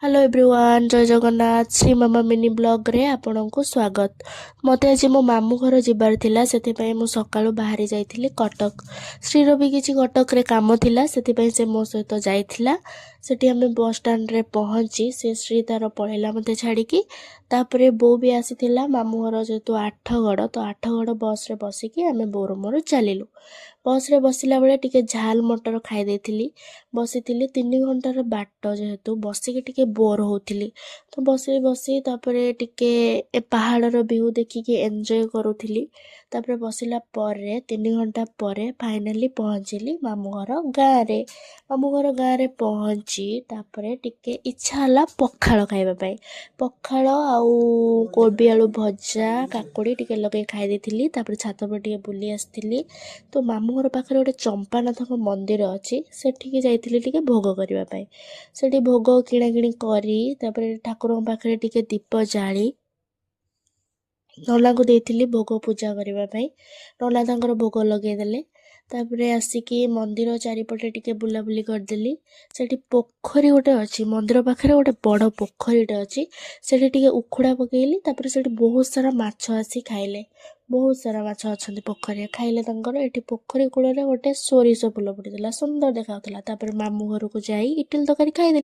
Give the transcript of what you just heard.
Hello everyone जय जगन्नाथ श्री मामा mini blog रे आपनको स्वागत। मते आज मो मामू घर जिबार थिला सेति मु सकाळु बाहरी जाइथिली कटक। श्रीर भी किछि कटक रे काम थिला सेति से मो सहित जाइथिला। सेठी हमें बस स्टैंड रे पहुंची से श्री तार पळेला मते छाड़ीकी। तापरे बो भी आसीथिला मामू घर जेतु आठगड़ तो आठगड़ बस रे बसिकी हमें बोर मोर चलिलु। बस रे बसिला बेले टिके झाल मटर खाई देथिली। बसिथिली 3 घंटार बाट जेहेतु बसिकी टिके बोर होउथिली तो बसी बसी तापरे टिके ए पहाड़र व्यू देखिकी एंजॉय करूथिली। तापरे बसिला परे 3 घंटा परे फाइनली पहुंचली मामू घर गाँ रे। मामू घर गाँ रे पहुंची तापरे टिके इच्छा हला पखाळ खाइबा पई। पखाळ आउ कोबी आलू भजा काकुड़ी टिके लगे खाई देथिली। तापरे छात पर टिके बुली आस्थिली तो मामू घर पाखरे गोटे चंपानाथक मंदिर अछि सेठिके जाइथिली टिके भोग करिबा पई। सेठी भोग किणा किणी करी तापरे ठाकुरଙ୍କ पाखरे टिके दीप जाली नना को देथिली भोग पूजा करिबा पई। नना तांकर भोग लगे देले। तापरे आसिकी मंदिर चारिपटे टिके बुलाबुली करदेली। सेठी पोखरी गोटे अछि मंदिर पाखरे गोटे बड़ पोखरीटे अछि सेठी टिके उखुड़ा पकेइली। तापरे सेठी बहुत सारा माछ आसी खाइले। बहुत सारा माछ अछंती पोखरी खाइले तांकर। एठी पोखरी कूଳରେ गोटे सोरिष फुल फुटिଥିଲା सुंदर देखाउଥିଲା। तापरे मामू घर को जाई इटिल तरकारी खाइदे।